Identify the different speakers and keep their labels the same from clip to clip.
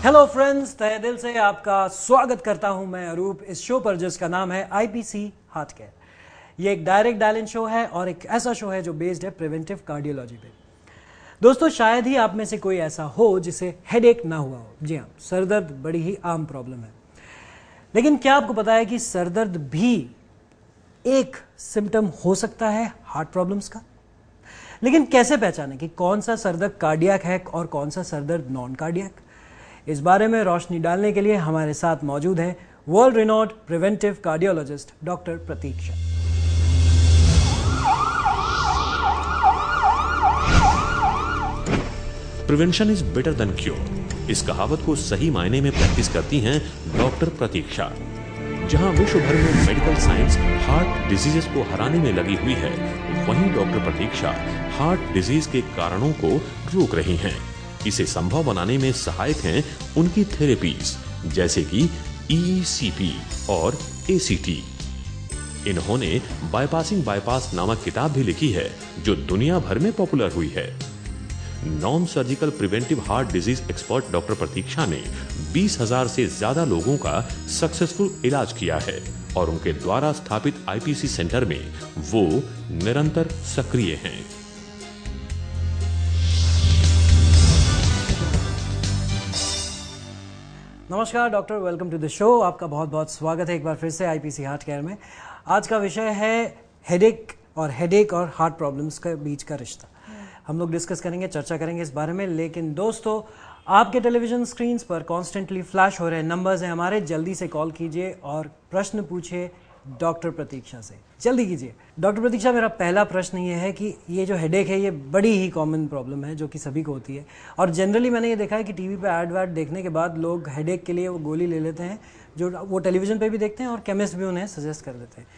Speaker 1: Hello friends, तहे दिल से आपका स्वागत करता हूं मैं अरूप इस शो पर जिसका नाम है आईपीसी हार्ट केयर। ये एक डायरेक्ट डायल इन शो है और एक ऐसा शो है जो बेस्ड है प्रिवेंटिव कार्डियोलॉजी पे। दोस्तों, शायद ही आप में से कोई ऐसा हो जिसे हेडेक ना हुआ हो। जी हाँ, सरदर्द बड़ी ही आम प्रॉब्लम है। लेकिन क्या आपको पता है कि सरदर्द भी एक सिम्टम हो सकता है हार्ट प्रॉब्लम्स का? लेकिन कैसे पहचानें कि कौन सा सरदर्द कार्डियक है और कौन सा सरदर्द नॉन कार्डियक? इस बारे में रोशनी डालने के लिए हमारे साथ मौजूद हैं world renowned preventive cardiologist doctor Pratiksha.
Speaker 2: Prevention is better than cure. इस कहावत को सही मायने में प्रैक्टिस करती हैं डॉक्टर प्रतीक्षा। जहां विश्व भर में मेडिकल साइंस हार्ट डिजीजेस को हराने में लगी हुई है, वहीं डॉक्टर प्रतीक्षा हार्ट डिजीज के कारणों को रोक रही हैं। इसे संभव बनाने में सहायक हैं उनकी थेरेपीज, जैसे कि ECP और ACT। इन्होंने बाईपासिंग बाईपास नामक किताब भी लिखी है जो दुनिया भर में पॉपुलर हुई है। Non surgical preventive heart disease expert doctor Pratiksha ने 20,000 से ज्यादा लोगों का सक्सेसफुल इलाज किया है और उनके द्वारा स्थापित IPC सेंटर में वो निरंतर सक्रिय हैं।
Speaker 1: नमस्कार doctor, welcome to the show. आपका बहुत बहुत स्वागत है एक बार फिर से आईपीसी हार्ट केयर में। आज का विषय है हेडेक और हार्ट प्रॉब्लम्स के बीच का रिश्ता। हम लोग डिस्कस करेंगे, चर्चा करेंगे इस बारे में। लेकिन दोस्तों, आपके टेलीविजन स्क्रीन्स पर कॉन्स्टेंटली फ्लैश हो रहे नंबर्स हैं हमारे, जल्दी से कॉल कीजिए और प्रश्न पूछिए डॉक्टर प्रतीक्षा से। जल्दी कीजिए। डॉक्टर प्रतीक्षा, मेरा पहला प्रश्न ये है कि ये जो हेडेक है ये बड़ी ही कॉमन प्रॉब्लम है जो कि सभी को होती है, और जनरली मैंने ये देखा है कि टीवी पे ऐड वैड देखने के बाद लोग हेडेक के लिए वो गोली ले लेते हैं जो वो टेलीविजन पे भी देखते हैं और केमिस्ट भी उन्हें सजेस्ट कर देते हैं।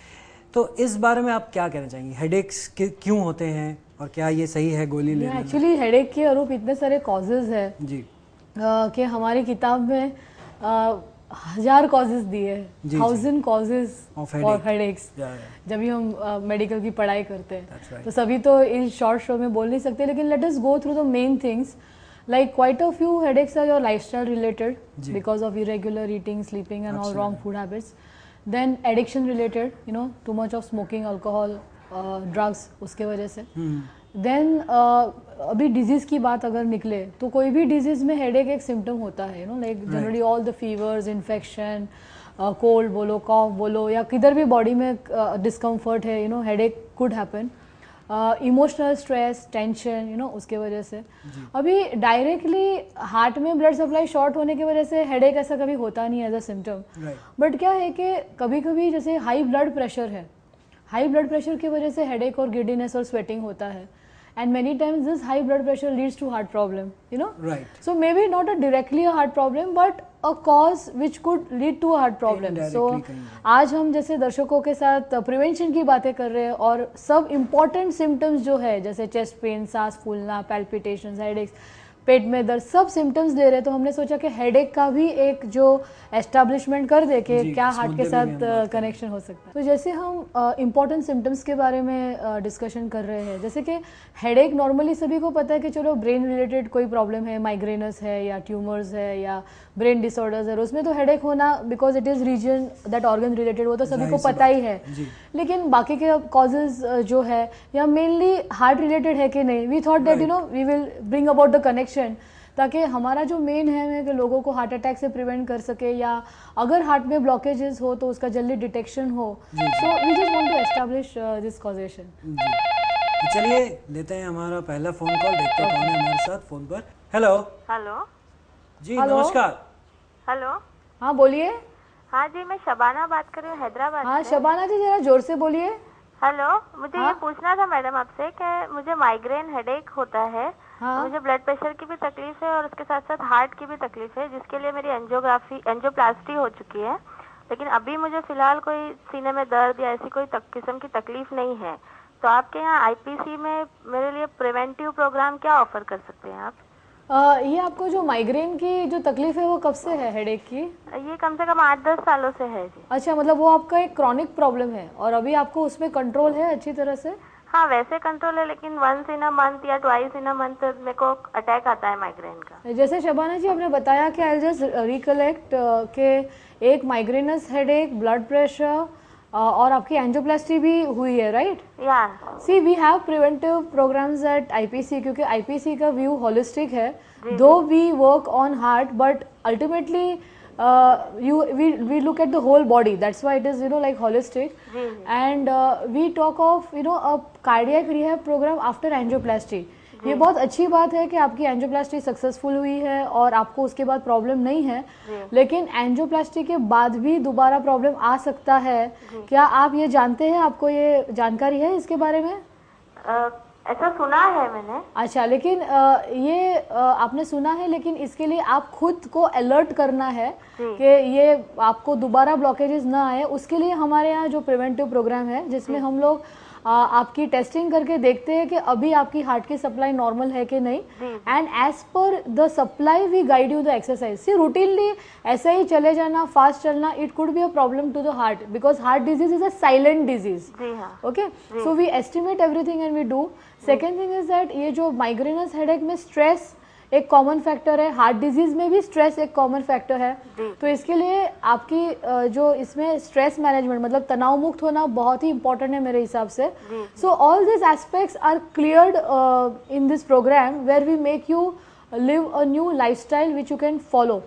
Speaker 1: तो इस बारे में आप क्या कहना चाहेंगे? हेडेक्स क्यों होते हैं और क्या ये सही है गोली लेना?
Speaker 3: एक्चुअली हेडेक के अरूप इतने सारे कॉजेज है
Speaker 1: जी
Speaker 3: कि हमारी किताब में 1000 कॉजेज दिए हैं, 1000 कॉजेज फॉर हेडेक्स। जब भी हम मेडिकल की पढ़ाई करते हैं तो सभी तो इस शॉर्ट शो में बोल नहीं सकते, लेकिन let us go through the main things. like quite a few headaches are your lifestyle related because of irregular eating, sleeping and all wrong food habits. Then addiction related, you know, too much of smoking, alcohol, drugs, उसके वजह से। Then अभी disease की बात अगर निकले तो कोई भी डिजीज में हेडेक एक सिम्टम होता है, you know, like generally all the fevers, infection, cold बोलो, कॉफ बोलो, या किधर भी बॉडी में डिस्कम्फर्ट है, you know, headache could happen. Emotional stress, tension, you know, उसके वजह से। अभी डायरेक्टली हार्ट में ब्लड सप्लाई शॉर्ट होने की वजह से हेडेक ऐसा कभी होता नहीं एज अ सिम्टम। बट क्या है कि कभी कभी जैसे हाई ब्लड प्रेशर है, हाई ब्लड प्रेशर की वजह से हेडेक और गिडीनेस और स्वेटिंग होता है, and many times this high blood pressure leads to heart problem, you know. Right. So maybe not directly a heart problem but a cause which could lead to a heart problem. So आज हम जैसे दर्शकों के साथ prevention की बातें कर रहे हैं और सब इम्पोर्टेंट सिम्टम्स जो है जैसे चेस्ट पेन, सांस फूलना, पैल्पिटेशंस, हेडेक्स, पेट में दर्द, सब सिम्टम्स दे रहे, तो हमने सोचा कि हेडेक का भी एक जो एस्टैब्लिशमेंट कर दे कि क्या हार्ट के साथ कनेक्शन हो सकता है। तो जैसे हम इम्पोर्टेंट सिम्टम्स के बारे में डिस्कशन कर रहे हैं, जैसे कि हेडेक नॉर्मली सभी को पता है कि चलो ब्रेन रिलेटेड कोई प्रॉब्लम है, माइग्रेनस है या ट्यूमर्स है या ब्रेन डिसऑर्डर्स है, उसमें तो हेडेक होना because it is reason that organ related, वो तो सभी को पता ही है। लेकिन बाकी के कॉजेज जो है या मेनली हार्ट रिलेटेड है कि नहीं, we thought that you know we will bring about the connection, ताकि हमारा जो मेन है कि लोगों को हार्ट अटैक से प्रिवेंट कर सके, या अगर हार्ट में ब्लॉकेजेस हो तो उसका जल्दी डिटेक्शन हो। So we just want to establish this causation.
Speaker 1: चलिए लेते हैं हमारा पहला फोन कॉल, देखते हैं कौन है हमारे साथ फोन पर। हेलो
Speaker 4: हेलो
Speaker 1: जी, नमस्कार।
Speaker 4: हेलो,
Speaker 3: हाँ बोलिए।
Speaker 4: हाँ जी, मैं शबाना बात कर रही हूँ हैदराबाद से।
Speaker 3: हाँ शबाना जी, जरा जोर से बोलिए।
Speaker 4: हेलो, मुझे ये पूछना था मैडम आपसे कि मुझे माइग्रेन हेडेक होता है। मुझे ब्लड प्रेशर की भी तकलीफ है और उसके साथ साथ हार्ट की भी तकलीफ है, जिसके लिए मेरी एंजियोप्लास्टी हो चुकी है। लेकिन अभी मुझे फिलहाल कोई सीने में दर्द या ऐसी कोई किस्म की तकलीफ नहीं है। तो आपके यहाँ आईपीसी में मेरे लिए प्रिवेंटिव प्रोग्राम क्या ऑफर कर सकते हैं आप?
Speaker 3: ये आपको जो माइग्रेन की जो तकलीफ है वो कब से है हेडेक की?
Speaker 4: ये कम से कम 8-10 सालों से है जी।
Speaker 3: अच्छा, मतलब वो आपका एक क्रॉनिक प्रॉब्लम है और अभी आपको उसमें कंट्रोल है अच्छी तरह से?
Speaker 4: हाँ वैसे कंट्रोल है, लेकिन वंस इन अ मंथ या ट्वाइस इन अ मंथ मेरे को अटैक आता है माइग्रेन का।
Speaker 3: जैसे शबाना जी आपने बताया कि आई जस्ट रिकलेक्ट के एक माइग्रेनस हेडेक, ब्लड प्रेशर और आपकी एंजियोप्लास्टी भी हुई है, राइट?
Speaker 4: या
Speaker 3: see we have preventive programmes at IPC, क्योंकि आईपीसी का व्यू होलिस्टिक है, though we work on heart but ultimately we look at the whole body, that's why it is like holistic. And we talk of a cardiac rehab program after angioplasty. ये बहुत अच्छी बात है कि आपकी angioplasty successful हुई है और आपको उसके बाद प्रॉब्लम नहीं है, लेकिन एंजियोप्लास्टी के बाद भी दोबारा प्रॉब्लम आ सकता है। क्या आप ये जानते हैं, आपको ये जानकारी है इसके बारे में?
Speaker 4: ऐसा सुना है मैंने।
Speaker 3: अच्छा, लेकिन ये आपने सुना है, लेकिन इसके लिए आप खुद को अलर्ट करना है कि ये आपको दोबारा ब्लॉकेजेस ना आए। उसके लिए हमारे यहाँ जो प्रिवेंटिव प्रोग्राम है, जिसमें हम लोग आपकी टेस्टिंग करके देखते हैं कि अभी आपकी हार्ट की सप्लाई नॉर्मल है कि नहीं, and as per the supply we guide you the exercise. See routinely ऐसे ही चले जाना, फास्ट चलना, it could be a problem to the heart, because heart disease is a silent disease. Okay, so we estimate everything and we do. Second thing is that ये जो migraines headache में stress एक common factor है, heart disease में भी stress एक common factor है। तो इसके लिए आपकी जो इसमें स्ट्रेस मैनेजमेंट मतलब तनाव मुक्त होना बहुत ही इंपॉर्टेंट है मेरे हिसाब से। So all this aspects are cleared in this programme where we make you live a new lifestyle which you can follow.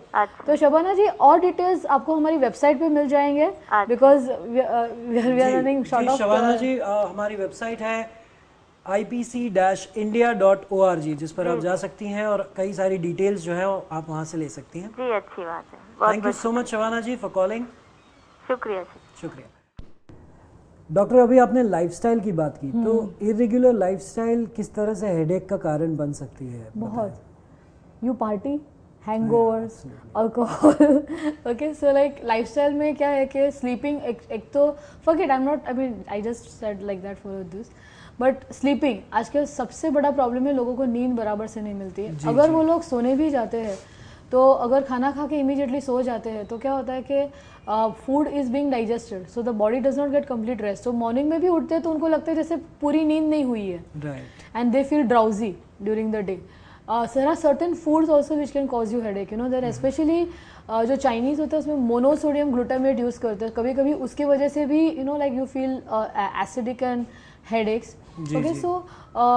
Speaker 3: तो शबाना जी, और डिटेल्स आपको हमारी वेबसाइट पे मिल जाएंगे, because we are running short of.
Speaker 1: Shabana ji, हमारी वेबसाइट है ipc-india.org, जिस पर आप जा सकती हैं और कई सारी डिटेल्स जो है आप वहां से ले सकती हैं।
Speaker 4: जी, अच्छी बात है।
Speaker 1: Thank you so much Shabana ji for calling.
Speaker 4: शुक्रिया जी।
Speaker 1: शुक्रिया। डॉक्टर, अभी आपने लाइफस्टाइल की बात की, तो इरेगुलर लाइफस्टाइल किस तरह से हेडेक का कारण बन सकती है?
Speaker 3: बहुत। You party, hangovers, alcohol. Okay, so like lifestyle में क्या है कि स्लीपिंग एक तो forget, I mean I just said like that for this, but sleeping आजकल सबसे बड़ा प्रॉब्लम है। लोगों को नींद बराबर से नहीं मिलती है। अगर वो लोग सोने भी जाते हैं तो अगर खाना खा के इमीडिएटली सो जाते हैं तो क्या होता है कि food is being digested, so the body does not get complete rest. तो मॉर्निंग में भी उठते हैं तो उनको लगता है जैसे पूरी नींद नहीं हुई है, and they feel drowsy during the day. there are certain foods also which can cause you headache, there especially जो चाइनीज होता है उसमें मोनोसोडियम ग्लूटामेट यूज करते हैं, कभी कभी उसकी वजह से भी like you feel acidic and headaches. Okay, so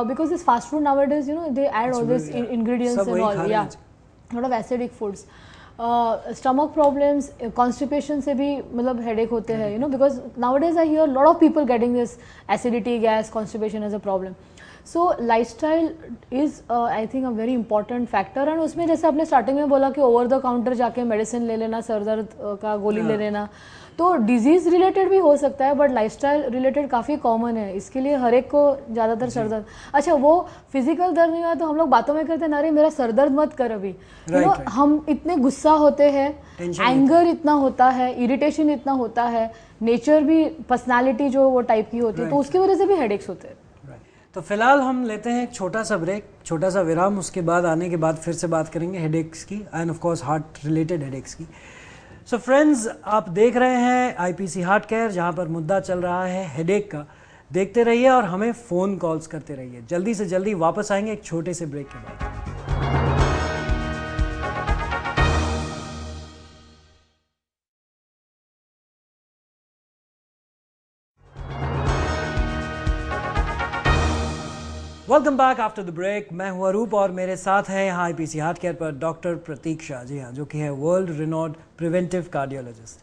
Speaker 3: because this fast food nowadays, they add all these ingredients and all, yeah, lot of acidic foods. Stomach problems, constipation से भी मतलब headache होते हैं, because nowadays I hear a lot of people getting this acidity, gas, constipation as a problem. So lifestyle is I think a very important factor, and उसमें जैसे आपने starting में बोला कि ओवर द काउंटर जाके medicine ले लेना, sir दर्द का गोली ले लेना, तो डिजीज रिलेटेड भी हो सकता है, बट लाइफस्टाइल रिलेटेड काफ़ी कॉमन है। इसके लिए हर एक को ज़्यादातर सर दर्द, अच्छा वो फिजिकल दर्द नहीं हुआ तो हम लोग बातों में कहते हैं अरे मेरा सर दर्द मत कर अभी, हम इतने गुस्सा होते हैं, एंगर इतना होता है, इरिटेशन इतना होता है, नेचर भी पर्सनालिटी जो वो टाइप की होती है, तो उसकी वजह से भी हेडेक्स होते हैं।
Speaker 1: तो फिलहाल हम लेते हैं एक छोटा सा ब्रेक, छोटा सा विराम। उसके बाद आने के बाद फिर से बात करेंगे हेडेक्स की and of course heart related headaches की। सो फ्रेंड्स, आप देख रहे हैं आईपीसी हार्ट केयर, जहां पर मुद्दा चल रहा है हेडेक का। देखते रहिए और हमें फ़ोन कॉल्स करते रहिए। जल्दी से जल्दी वापस आएंगे एक छोटे से ब्रेक के बाद। Welcome back after the break. मैं हूं अरूप और मेरे साथ हैं यहाँ आईपीसी हार्ट केयर पर डॉक्टर प्रतीक्षा, जी हाँ, जो कि है वर्ल्ड रिनोड प्रिवेंटिव कार्डियोलॉजिस्ट।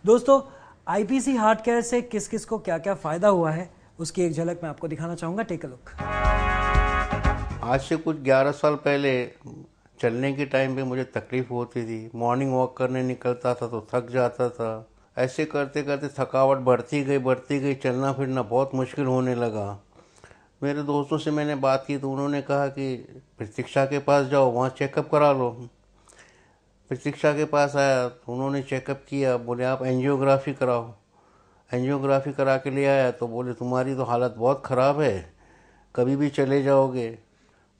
Speaker 1: दोस्तों, आईपीसी हार्ट केयर से किस किस को क्या क्या फ़ायदा हुआ है उसकी एक झलक मैं आपको दिखाना चाहूँगा। Take a look.
Speaker 5: आज से कुछ 11 साल पहले चलने के टाइम पे मुझे तकलीफ़ होती थी। मॉर्निंग वॉक करने निकलता था तो थक जाता था। ऐसे करते करते थकावट बढ़ती गई, चलना फिरना बहुत मुश्किल होने लगा। मेरे दोस्तों से मैंने बात की तो उन्होंने कहा कि प्रतीक्षा के पास जाओ, वहाँ चेकअप करा लो। प्रतीक्षा के पास आया तो उन्होंने चेकअप किया, बोले आप एंजियोग्राफी कराओ। एंजियोग्राफी करा के ले आया तो बोले तुम्हारी तो हालत बहुत ख़राब है, कभी भी चले जाओगे।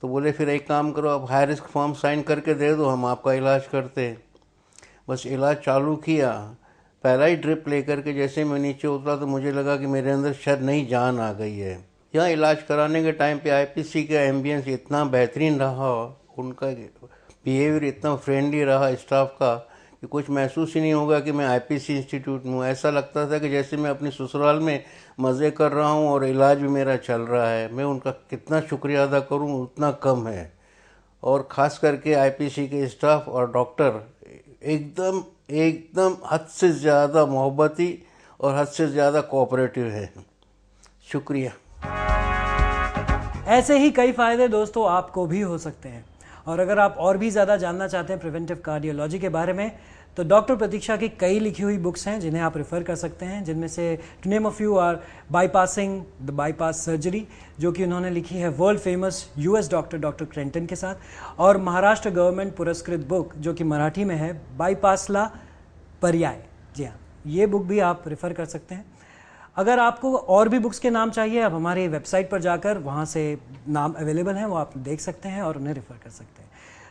Speaker 5: तो बोले फिर एक काम करो, आप हाई रिस्क फॉर्म साइन करके दे दो, हम आपका इलाज करते। बस इलाज चालू किया। पहला ही ड्रिप लेकर के जैसे मैं नीचे उतरा तो मुझे लगा कि मेरे अंदर शायद नई जान आ गई है। यहाँ इलाज कराने के टाइम पे आईपीसी का एम्बियंस इतना बेहतरीन रहा, उनका बिहेवियर इतना फ्रेंडली रहा स्टाफ का कि कुछ महसूस ही नहीं होगा कि मैं आईपीसी इंस्टीट्यूट में हूँ। ऐसा लगता था कि जैसे मैं अपनी ससुराल में मज़े कर रहा हूँ और इलाज भी मेरा चल रहा है। मैं उनका कितना शुक्रिया अदा करूँ उतना कम है। और ख़ास करके आईपीसी के स्टाफ और डॉक्टर एकदम एकदम हद से ज़्यादा मोहब्बती और हद से ज़्यादा कोऑपरेटिव है। शुक्रिया।
Speaker 1: ऐसे ही कई फ़ायदे दोस्तों आपको भी हो सकते हैं। और अगर आप और भी ज़्यादा जानना चाहते हैं प्रिवेंटिव कार्डियोलॉजी के बारे में, तो डॉक्टर प्रतीक्षा की कई लिखी हुई बुक्स हैं जिन्हें आप रेफ़र कर सकते हैं, जिनमें से to name a few are bypassing the bypass surgery, जो कि उन्होंने लिखी है world famous US doctor Crenton के साथ, और महाराष्ट्र गवर्नमेंट पुरस्कृत बुक जो कि मराठी में है बाईपासला पर्याय। जी हाँ, ये बुक भी आप रेफ़र कर सकते हैं। अगर आपको और भी बुक्स के नाम चाहिए, आप हमारी वेबसाइट पर जाकर वहाँ से नाम अवेलेबल हैं, वो आप देख सकते हैं और उन्हें रेफ़र कर सकते हैं।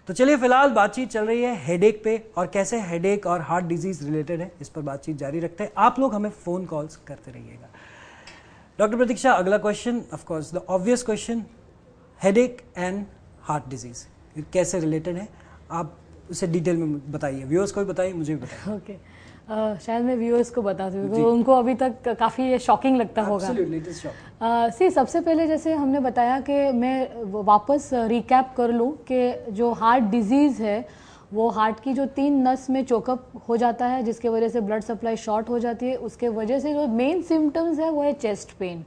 Speaker 1: तो चलिए, फिलहाल बातचीत चल रही है हेडेक पे और कैसे हेडेक और हार्ट डिजीज़ रिलेटेड है, इस पर बातचीत जारी रखते हैं। आप लोग हमें फ़ोन कॉल्स करते रहिएगा। डॉक्टर प्रतीक्षा, अगला question, of course the obvious question, headache and heart disease कैसे रिलेटेड है, आप उसे डिटेल में बताइए, व्यूअर्स को भी बताइए, मुझे भी बताइए।
Speaker 3: ओके, शायद मैं व्यूअर्स को बता दूँ क्योंकि उनको अभी तक काफ़ी शॉकिंग लगता होगा। सी सबसे पहले जैसे हमने बताया कि मैं वापस रिकैप कर लूँ कि जो हार्ट डिजीज़ है वो हार्ट की जो 3 नस में चोकअप हो जाता है, जिसके वजह से ब्लड सप्लाई शॉर्ट हो जाती है। उसके वजह से जो मेन सिम्टम्स है वो है चेस्ट पेन।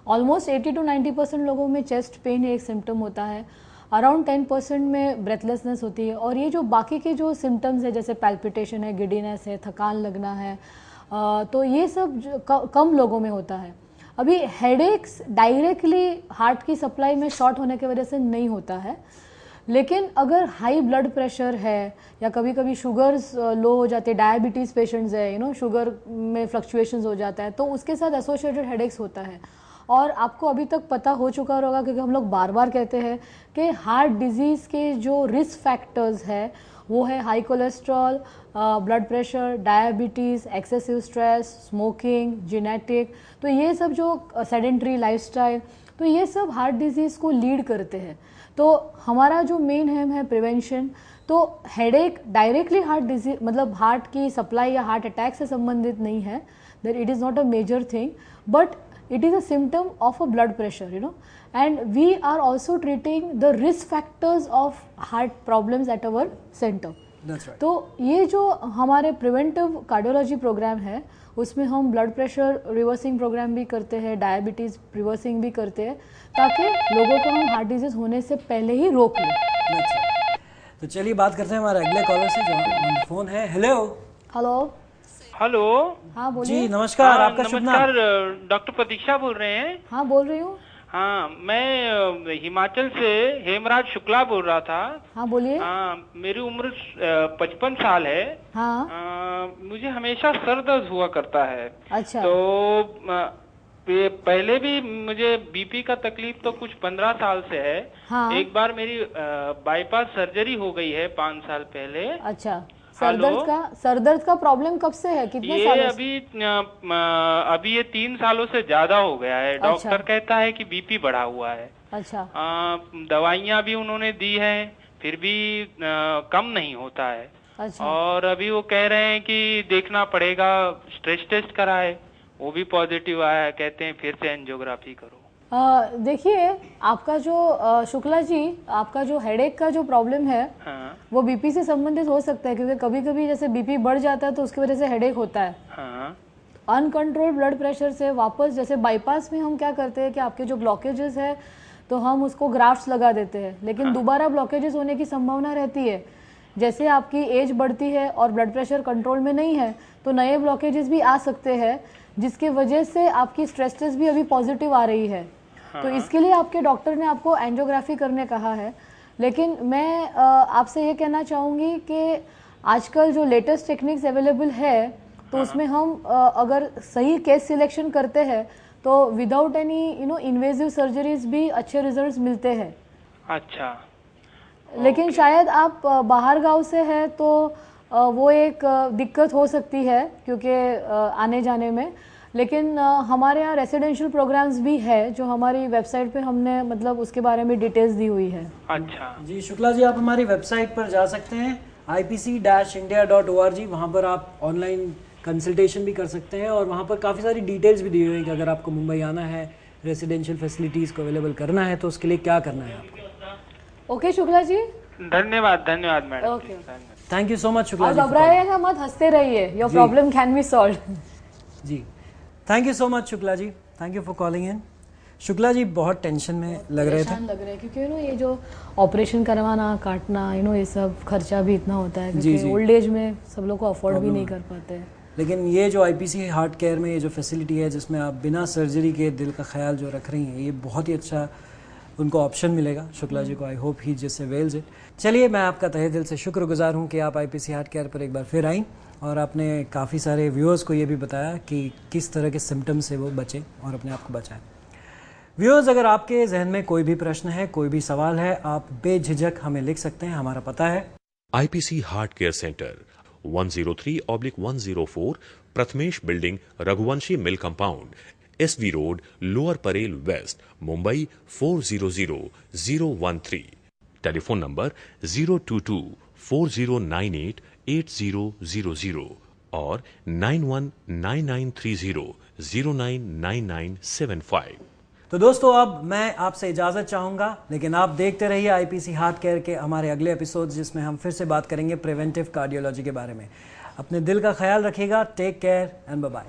Speaker 3: ऑलमोस्ट 80 to 90% लोगों में चेस्ट पेन एक सिम्टम होता है, अराउंड 10% में ब्रेथलेसनेस होती है, और ये जो बाकी के जो सिम्टम्स है जैसे पैल्पिटेशन है, गिडीनेस है, थकान लगना है, तो ये सब कम लोगों में होता है। अभी हेडेक्स डायरेक्टली हार्ट की सप्लाई में शॉर्ट होने की वजह से नहीं होता है, लेकिन अगर हाई ब्लड प्रेशर है या कभी कभी शुगर्स लो हो जाते हैं, डायबिटीज़ पेशेंट्स है, शुगर में फ्लक्चुएशंस हो जाता है, तो उसके साथ एसोसिएटेड हेडेक्स होता है। और आपको अभी तक पता हो चुका होगा क्योंकि हम लोग बार बार कहते हैं कि हार्ट डिजीज़ के जो रिस्क फैक्टर्स है वो है high cholesterol, blood pressure, diabetes, excessive stress, smoking, genetic. तो ये सब जो सेडेंट्री लाइफस्टाइल, तो ये सब हार्ट डिजीज़ को लीड करते हैं। तो हमारा जो मेन एम है प्रिवेंशन। तो हेडेक डायरेक्टली हार्ट डिजीज मतलब हार्ट की सप्लाई या हार्ट अटैक से संबंधित नहीं है, that it is not a major thing, but it is a symptom of a blood pressure, and we are also treating the risk factors of heart problems at our center.
Speaker 1: That's right.
Speaker 3: तो ये जो हमारे preventive cardiology programme है उसमें हम blood pressure reversing programme भी करते हैं, डायबिटीज़ रिवर्सिंग भी करते हैं, ताकि लोगों को हम हार्ट डिजीज होने से पहले ही रोक लें।
Speaker 1: That's right. तो चलिए बात करते हैं हमारे अगले कॉलर से जो फोन है। हेलो।
Speaker 3: हाँ बोलिए।
Speaker 1: जी नमस्कार, आपका शुभ नाम?
Speaker 6: नमस्कार, डॉक्टर प्रतीक्षा बोल रहे हैं?
Speaker 3: हाँ बोल रही हूँ।
Speaker 6: हाँ, मैं हिमाचल से हेमराज शुक्ला बोल रहा था।
Speaker 3: हाँ बोलिए।
Speaker 6: हाँ, मेरी उम्र 55 साल है।
Speaker 3: हाँ।
Speaker 6: मुझे हमेशा सर दर्द हुआ करता है।
Speaker 3: अच्छा।
Speaker 6: तो पहले भी मुझे बीपी का तकलीफ तो कुछ 15 साल से है।
Speaker 3: हाँ।
Speaker 6: एक बार मेरी बाईपास सर्जरी हो गई है 5 साल पहले।
Speaker 3: अच्छा, सर दर्द का प्रॉब्लम कब से है, कितने सालों से?
Speaker 6: अभी ये 3 सालों से ज्यादा हो गया है। डॉक्टर कहता है कि बीपी बढ़ा हुआ है।
Speaker 3: अच्छा।
Speaker 6: दवाइयाँ भी उन्होंने दी है, फिर भी कम नहीं होता है।
Speaker 3: अच्छा।
Speaker 6: और अभी वो कह रहे हैं कि देखना पड़ेगा, स्ट्रेस टेस्ट कराए, वो भी पॉजिटिव आया, कहते हैं फिर से एंजियोग्राफी करो।
Speaker 3: देखिए, आपका जो शुक्ला जी, आपका जो हेडेक का जो प्रॉब्लम है,
Speaker 6: हाँ।
Speaker 3: वो बीपी से संबंधित हो सकता है, क्योंकि कभी कभी जैसे बीपी बढ़ जाता है तो उसकी वजह से हेडेक होता है।
Speaker 6: हाँ।
Speaker 3: अनकंट्रोल्ड ब्लड प्रेशर से वापस, जैसे बाईपास में हम क्या करते हैं कि आपके जो ब्लॉकेजेस है तो हम उसको ग्राफ्ट्स लगा देते हैं, लेकिन दोबारा ब्लॉकेजेस होने की संभावना रहती है। जैसे आपकी एज बढ़ती है और ब्लड प्रेशर कंट्रोल में नहीं है तो नए ब्लॉकेजेस भी आ सकते हैं, जिसकी वजह से आपकी स्ट्रेस टेस्ट भी अभी पॉजिटिव आ रही है। तो इसके लिए आपके डॉक्टर ने आपको एंजियोग्राफी करने कहा है। लेकिन मैं आपसे ये कहना चाहूँगी कि आजकल जो लेटेस्ट टेक्निक्स अवेलेबल है तो उसमें हम अगर सही केस सिलेक्शन करते हैं तो विदाउट एनी इन्वेजिव सर्जरीज भी अच्छे रिजल्ट्स मिलते हैं।
Speaker 6: अच्छा।
Speaker 3: लेकिन शायद आप बाहर गांव से हैं तो वो एक दिक्कत हो सकती है, क्योंकि आने जाने में। लेकिन हमारे यहाँ रेसिडेंशियल प्रोग्राम्स भी है जो हमारी वेबसाइट पे हमने मतलब उसके बारे में डिटेल्स दी हुई है।
Speaker 6: अच्छा
Speaker 1: जी शुक्ला जी, आप हमारी वेबसाइट पर जा सकते हैं ipc-india.org। वहाँ पर आप ऑनलाइन कंसल्टेशन भी कर सकते हैं और वहाँ पर काफ़ी सारी डिटेल्स भी दी हुई हैं कि अगर आपको मुंबई आना है, रेसिडेंशियल फैसिलिटीज़ को अवेलेबल करना है तो उसके लिए क्या करना है आपको।
Speaker 3: ओके शुक्ला जी,
Speaker 6: धन्यवाद धन्यवाद madam.
Speaker 3: Okay,
Speaker 1: thank you so much Shukla
Speaker 3: और
Speaker 1: जी।
Speaker 3: घबराइएगा मत, हंसते रहिए, your problem can be solved.
Speaker 1: जी thank you so much Shukla ji, thank you for calling in. Shukla ji बहुत टेंशन में लग रहे थे
Speaker 3: क्योंकि ये जो ऑपरेशन करवाना, काटना, ये सब खर्चा भी इतना होता है
Speaker 1: जी,
Speaker 3: क्योंकि ओल्ड एज में सब लोग को अफोर्ड भी नहीं कर पाते।
Speaker 1: लेकिन ये जो आईपीसी हार्ट केयर में ये जो फैसिलिटी है जिसमें आप बिना सर्जरी के दिल का ख्याल जो रख रही हैं, ये बहुत ही अच्छा उनको ऑप्शन मिलेगा शुक्ला जी को। I hope he just avails it. चलिए, मैं आपका तहे दिल से शुक्रगुजार हूँ कि आप आईपीसी हार्ट केयर पर एक बार फिर आई और आपने काफ़ी सारे व्यूअर्स को ये भी बताया कि किस तरह के सिम्टम्स से वो बचें और अपने आप को बचाएं। व्यूअर्स, अगर आपके जहन में कोई भी प्रश्न है, कोई भी सवाल है, आप बेझिझक हमें लिख सकते हैं। हमारा पता है
Speaker 2: IPC heart care centre 103/104 Prathamesh building, Raghuvanshi mill compound, SV road, lower Parel west, Mumbai 400013। Telephone number 022-4098-8000 और 919930099975।
Speaker 1: तो दोस्तों, अब मैं आपसे इजाज़त चाहूँगा, लेकिन आप देखते रहिए आईपीसी हार्ट केयर के हमारे अगले एपिसोड, जिसमें हम फिर से बात करेंगे प्रिवेंटिव कार्डियोलॉजी के बारे में। अपने दिल का ख्याल रखिएगा। Take care and bye bye.